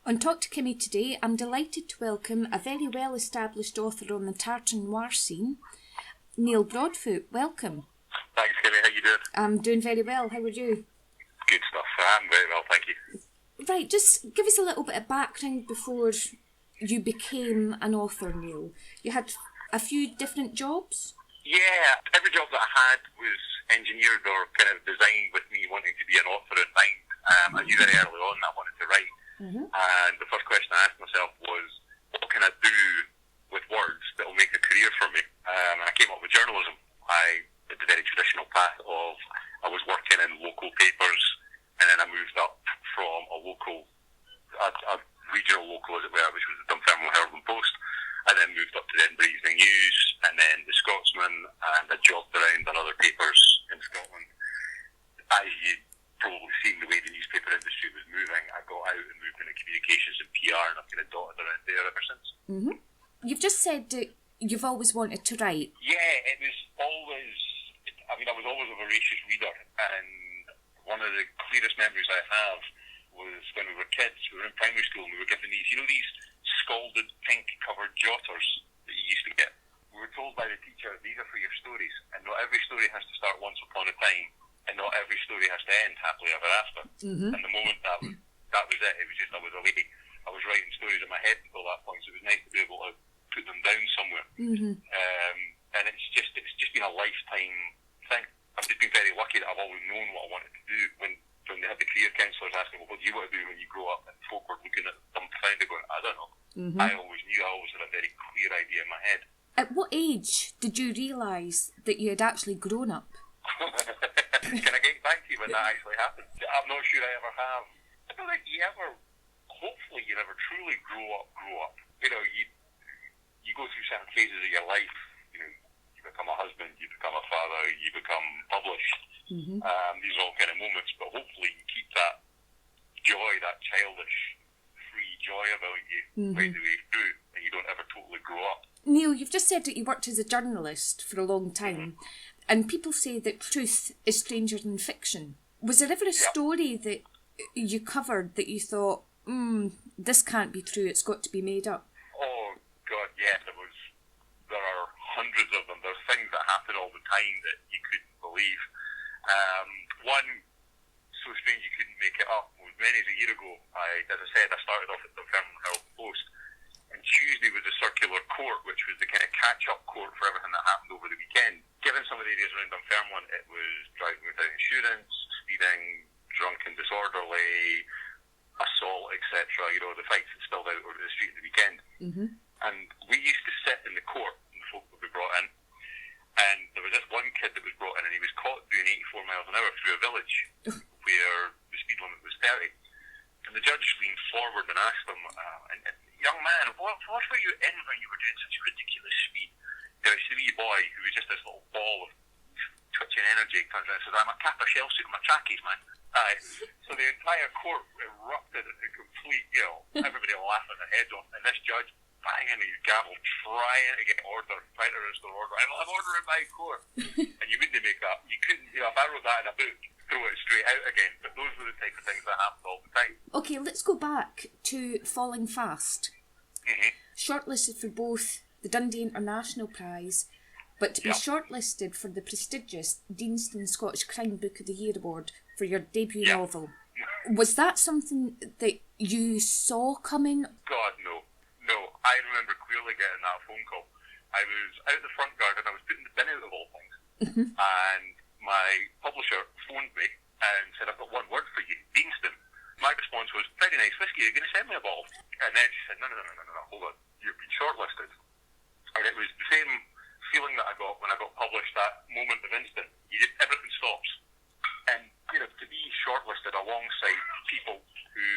On Talk to Kimi today, I'm delighted to welcome a very well-established author on the tartan noir scene, Neil Broadfoot. Welcome. Thanks, Kimi. How you doing? I'm doing very well. How are you? Good stuff. I'm very well, thank you. Right, just give us a little bit of background before you became an author, Neil. You had a few different jobs? Yeah, every job that I had was engineered or kind of designed with me wanting to be an author in mind. I knew very early on that I wanted to write. And the first question I asked myself was, what can I do with words that will make a career for me? And I came up with journalism. I did the very traditional path of I was working in local papers, and then I moved up from a regional local, as it were, which was the Dunfermline Herald and Post. I then moved up to the Edinburgh Evening News, and then the Scotsman, and I jobbed around on other papers in Scotland. As you've probably seen the way the newspaper industry was moving, I got out and moved into communications and PR, and I've kind of dotted around there ever since. You've just said that you've always wanted to write. Yeah, it was always, I was always a voracious reader, and one of the clearest memories I have was when we were kids. We were in primary school and we were given these, these scalded pink-covered jotters that you used to get. We were told by the teacher, these are for your stories, and not every story has to start once upon a time, and not every story has to end happily ever after. And the moment that was it. It was just, I was away. I was writing stories in my head until that point, so it was nice to be able to put them down somewhere. And it's just been a lifetime thing. I've just been very lucky that I've always known what I wanted to do. When they had the career counsellors asking, well, what do you want to do when you grow up? And folk were looking at them dumbfounded going, I don't know. I always knew, I always had a very clear idea in my head. At what age did you realise that you had actually grown up? Can I get back to you when that actually happened? I'm not sure I ever have. I don't think you ever, hopefully you never truly grow up. You go through certain phases of your life. You become a husband, you become a father, you become published. These are all kind of moments, but hopefully you keep that joy, that childish, free joy about you right the way through, and you don't ever totally grow up. Neil, you've just said that you worked as a journalist for a long time, and people say that truth is stranger than fiction. Was there ever a story that you covered that you thought, this can't be true, it's got to be made up? Oh, God, yes, there are hundreds of them. There's things that happen all the time that you couldn't believe. One so strange you couldn't make it up was many a year ago. As I said, I started off at the Dunfermline Herald and Post, and Tuesday was the circular court, which was the kind of catch-up court for everything that happened over the weekend. Given some of the areas around Dunfermline, it was driving without insurance, speeding, drunk and disorderly, assault, etc. The fights that spilled out over the street at the weekend. And we used to sit in the court, and the folk would be brought in, and there was this one kid that was brought in, and he was caught doing 84 miles an hour through a village where the speed limit was 30. And the judge leaned forward and asked him, young man, what were you in when you were doing such ridiculous speed? There was a wee boy who was just this little ball of twitching energy, turns around and says, I'm a Kappa shell suit in my trackies, man. So the entire court erupted into complete, everybody laughing their heads off, and this judge banging his gavel, trying to get order, trying to restore order. I'm ordering my court. And you wouldn't make that. You couldn't, if I wrote that in a book, throw it straight out again. But those were the type of things that happened all the time. Okay, let's go back to Falling Fast. Shortlisted for both the Dundee International Prize, but to be shortlisted for the prestigious Deanston Scottish Crime Book of the Year Award for your debut novel. Was that something that you saw coming? God, no. I remember clearly getting that phone call. I was out the front garden, I was putting the bin out of all things, and my publisher phoned me and said, I've got one word for you, Deanston. My response was, very nice whiskey, you're going to send me a bottle? And then she said, no, hold on, you've been shortlisted. And it was the same feeling that I got when I got published, that moment of instant. Everything stops. And, to be shortlisted alongside people who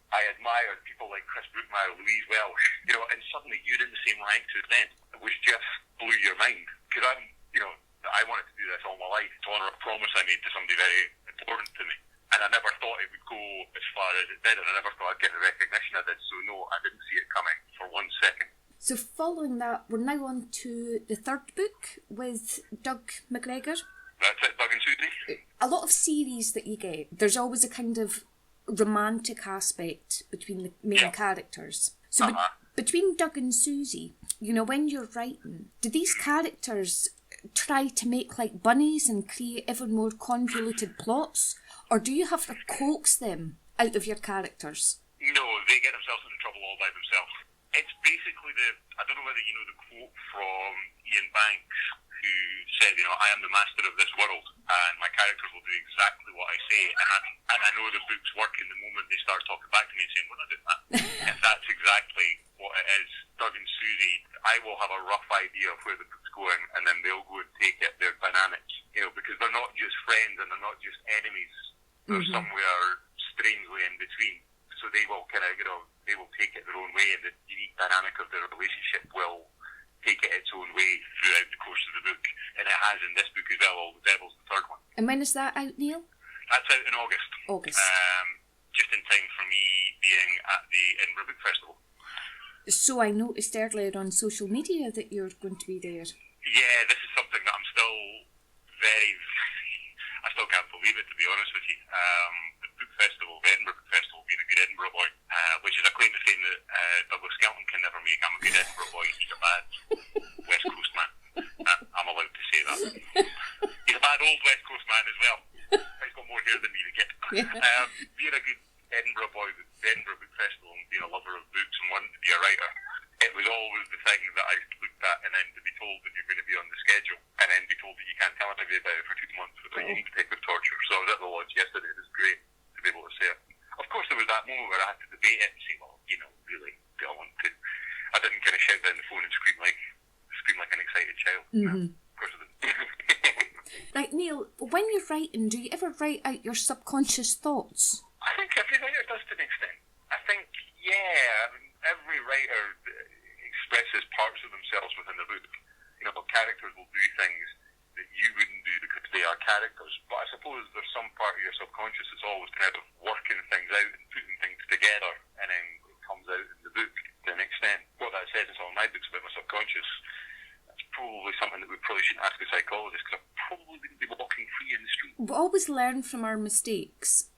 I admired, people like Chris Brookmeyer, Louise Welsh, and suddenly you're in the same rank as them. It was just blew your mind. Because I wanted to do this all my life to honour a promise I made to somebody very important to me. And I never thought it would go as far as it did, and I never thought I'd get the recognition I did. So no, I didn't see it coming for 1 second. So following that, we're now on to the third book with Doug McGregor. That's it, Doug and Susie. A lot of series that you get, there's always a kind of romantic aspect between the main characters. So between Doug and Susie, you know, when you're writing, do these characters try to make like bunnies and create ever more convoluted plots? Or do you have to coax them out of your characters? No, they get themselves into trouble all by themselves. It's basically I don't know whether you know the quote from Ian Banks, who said, you know, I am the master of this world, and my characters will do exactly what I say, and I know the books work in the moment they start talking back to me and saying, we're not doing that. And that's exactly what it is. Doug and Susie, I will have a rough idea of where the book's going, and then they'll go and take it. They're dynamics, you know, because they're not just friends and they're not just enemies. They're somewhere strangely in between. So they will kind of, you know, they will take it their own way, and the unique dynamic of their relationship will take it its own way throughout the course of the book. And it has in this book as well, All the Devil's the third one. And when is that out, Neil? That's out in August. Just in time for me being at the Edinburgh Book Festival. So I noticed earlier on social media that you're going to be there. Yeah, this is something that I'm still I still can't believe it, to be honest with you. The Book Festival, the Edinburgh Book Festival, being a good Edinburgh boy, which is a claim to fame that Douglas Skelton can never make. I'm a good Edinburgh boy, he's a bad West Coast man. I'm allowed to say that. He's a bad old West Coast man as well. He's got more hair than me to get. Being a good Edinburgh boy, the Edinburgh Book Festival, and being a lover of books and wanting to be a writer, it was always the thing that I looked at, and then to be told that you're going to be on the schedule, and then be told that you can't tell anybody about it for 2 months without you need to take with torture. So I was at the lodge yesterday. It was great to be able to say it. Of course, there was that moment where I had to debate it and say, well, you know, really, do I want to? I didn't kind of shout down the phone and scream like an excited child. Of course I didn't. Like, Neil, when you're writing, do you ever write out your subconscious thoughts? I think every writer does to an extent. I think, yeah, I mean, every writer expresses parts of themselves within the book. You know, characters will do things that you wouldn't do because they are characters. But I suppose there's some part of your subconscious that's always kind of working things out and putting things together, and then it comes out in the book to an extent. What that says in some of my books about my subconscious, that's probably something that we probably shouldn't ask a psychologist, because I probably wouldn't be walking free in the street. We always learn from our mistakes.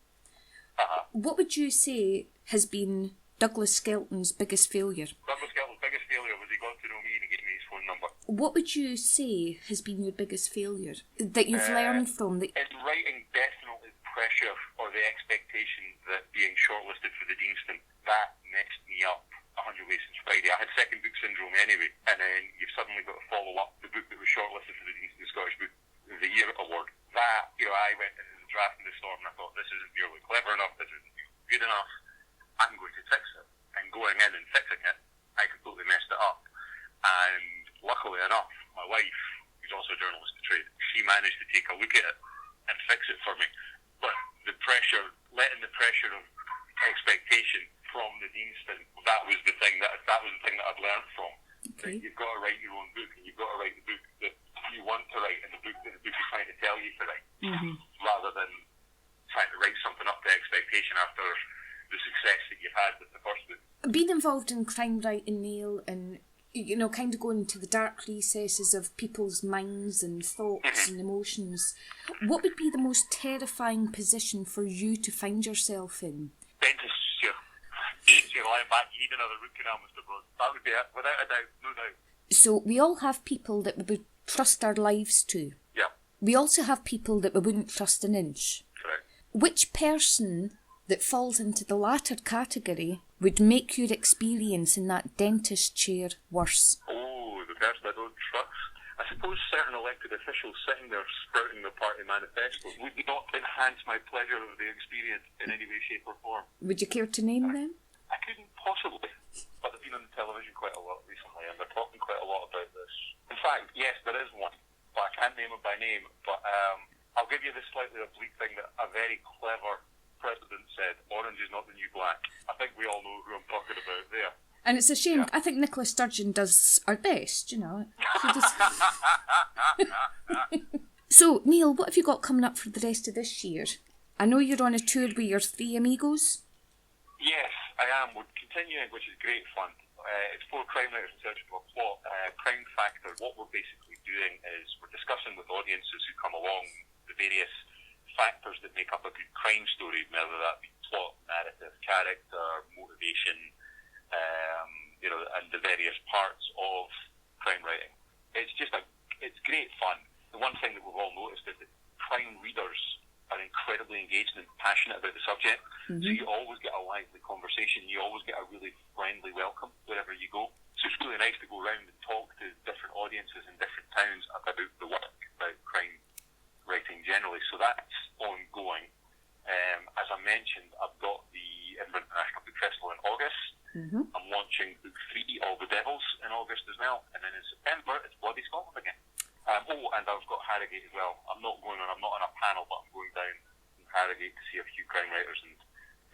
What would you say has been Douglas Skelton's biggest failure? Douglas Skelton's biggest failure was he got to know me and he gave me his phone number. What would you say has been your biggest failure that you've learned from? In writing, definitely pressure or the expectation that being shortlisted for the Deanston, that messed me up 100 ways since Friday. I had second book syndrome anyway, and then you've suddenly got to follow up the book that was shortlisted for the Deanston Scottish Book of the Year award. That, you know, I went into the draft in the storm and I thought, this isn't nearly clever enough, this isn't good enough, I'm going to fix it. And going in and fixing it, I completely messed it up. And luckily enough, my wife, who's also a journalist to trade, she managed to take a look at it and fix it for me. But the pressure, letting the pressure of expectation from the Deanston, that was the thing that I've learned from. Okay. That you've got to write your own book, and you've got to write the book that you want to write, and the book that the book is trying to tell you to write, rather than trying to write something up to expectation after the success that you've had with the first book. Being involved in crime writing, Neil, and you know, kind of going into the dark recesses of people's minds and thoughts and emotions, what would be the most terrifying position for you to find yourself in? Dentist, sure. You're lying back, you need another root canal, Mr. Broad. That would be it, without a doubt, no doubt. So we all have people that we would trust our lives to. Yeah. We also have people that we wouldn't trust an inch. Correct. Which person that falls into the latter category would make your experience in that dentist chair worse? Oh, the person I don't trust? I suppose certain elected officials sitting there sprouting the party manifesto would not enhance my pleasure of the experience in any way, shape or form. Would you care to name them? I couldn't possibly, but they've been on television quite a lot recently and they're talking quite a lot about this. In fact, yes, there is one, but I can't name him by name, but I'll give you this slightly oblique thing that a very clever president said: orange is not the new black. I think we all know who I'm talking about there. And it's a shame. Yeah. I think Nicola Sturgeon does our best, you know. So, Neil, what have you got coming up for the rest of this year? I know you're on a tour with your three amigos. Yes, I am. We're continuing, which is great fun. It's 4 crime writers in search of a plot. Crime Factor. What we're basically doing is we're discussing with audiences who come along the various factors that make up a good crime story, whether that be plot, narrative, character, motivation, and the various parts of crime writing. It's great fun. The one thing that we've all noticed is that crime readers are incredibly engaged and passionate about the subject. Mm-hmm. So you always get a lively conversation. You always get a really friendly welcome wherever you go. So it's really nice to go around and talk to different audiences in different towns about the work, about crime writing generally. So that's ongoing. As I mentioned, I've got the Edinburgh International Book Festival in August. Mm-hmm. I'm launching book 3, All the Devils, in August as well. And then in September, it's Bloody Scotland again. And I've got Harrogate as well. I'm not on a panel, but I'm going down in Harrogate to see a few crime writers and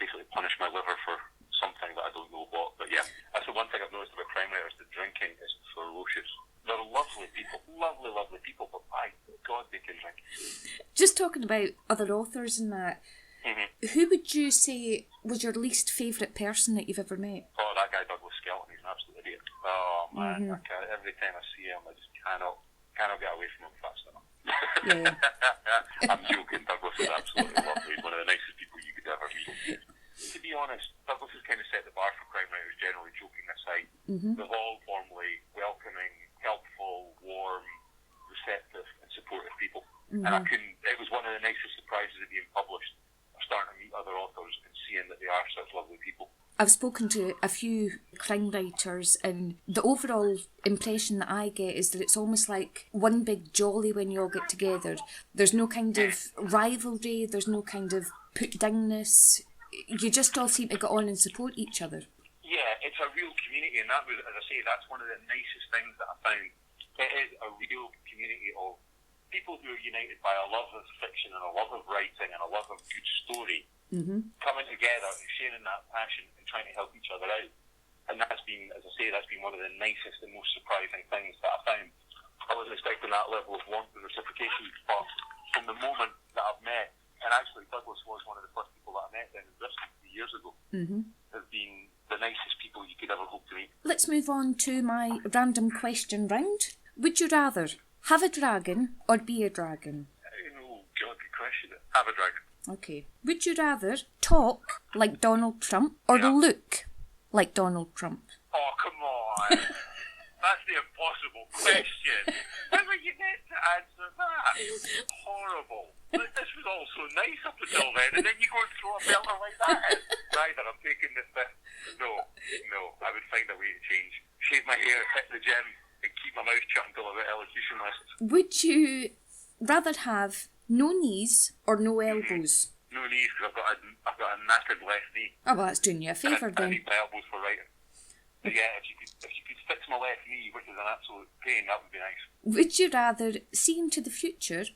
basically punish my liver for something that I don't know what. But yeah, that's the one thing I've noticed about crime writers. The drinking is ferocious. They're lovely people, lovely people, but my God, they can drink. Just talking about other authors and that, mm-hmm. Who would you say was your least favourite person that you've ever met? Oh, that guy Douglas Skelton. He's an absolute idiot. Oh man, mm-hmm. Every time I see him, I just cannot get away from him fast enough. Yeah. I'm joking. Douglas is absolutely lovely. He's one of the nicest people you could ever meet. To be honest, Douglas has kind of set the bar for crime writers generally, joking aside. Mm-hmm. They're all warmly welcoming, helpful, warm, receptive and supportive people. Mm-hmm. And it was one of the nicest surprises of being published. I'm starting to meet other authors and seeing that they are such lovely people. I've spoken to a few crime writers, and the overall impression that I get is that it's almost like one big jolly when you all get together. There's no kind of rivalry, there's no kind of put-downness. You just all seem to get on and support each other. Yeah, it's a real community, and that was, as I say, that's one of the nicest things that I found. It is a real community of people who are united by a love of fiction and a love of writing and a love of good story, mm-hmm. coming together and sharing that passion and trying to help each other out. And that's been, as I say, that's been one of the nicest and most surprising things that I found. I wasn't expecting that level of warmth and reciprocation, but from the moment that I've met, and actually Douglas was one of the first people that I met down in Bristol 3 years ago, mm-hmm. have been the nicest people you could ever hope to meet. Let's move on to my random question round. Would you rather have a dragon or be a dragon? Oh, God, good question. Have a dragon. Okay. Would you rather talk like Donald Trump or look like Donald Trump? Oh, come on. That's the impossible question. How are you meant to answer that? Horrible. This was all so nice up until then, and then you go and throw a belter like that in. Neither, I'm taking this. No, I would find a way to change. Shave my hair, hit the gym, and keep my mouth shut until I'm at elocution list. Would you rather have no knees or no elbows? No knees, because I've got a knackered left knee. Oh, well, that's doing you a favour then. I need my elbows for writing. So yeah, if you could fix my left knee, which is an absolute pain, that would be nice. Would you rather see into the future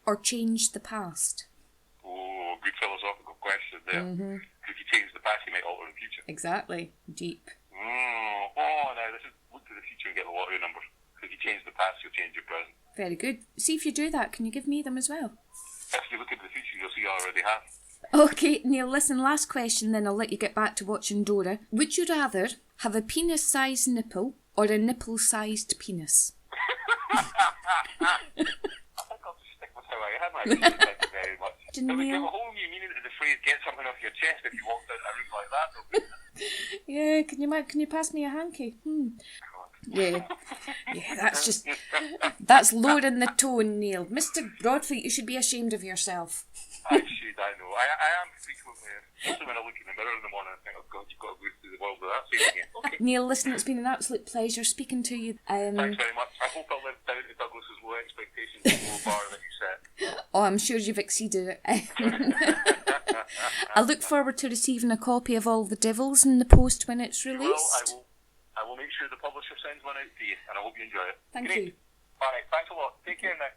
or change the past? Oh, good philosophical question there. Mm-hmm. If you change the past, you might alter the future. Exactly. Deep. Now this is look to the future and get the lottery numbers. If you change the past, you'll change your present. Very good. See if you do that. Can you give me them as well? If you look into the future, you'll see I already have. Okay, Neil, listen, last question, then I'll let you get back to watching Dora. Would you rather have a penis-sized nipple or a nipple-sized penis? I think I'll just stick with how I am, actually. Thank you very much. It would give a whole new meaning to the phrase, get something off your chest if you walked out a room like that. Yeah, can you pass me a hanky? Yeah, that's lowering the tone, Neil. Mr. Broadfoot, you should be ashamed of yourself. I should, I know. I am frequently, especially when I look in the mirror in the morning and think, oh God, you've got to go through the world with that face again. Okay. Neil, listen, it's been an absolute pleasure speaking to you. Thanks very much. I hope I lived down to Douglas's low expectations and low bar that you set. Oh, I'm sure you've exceeded it. I look forward to receiving a copy of All the Devils in the post when it's released. Well, I will make sure the publisher sends one out to you, and I hope you enjoy it. Thank you. All right, thanks a lot. Take care now.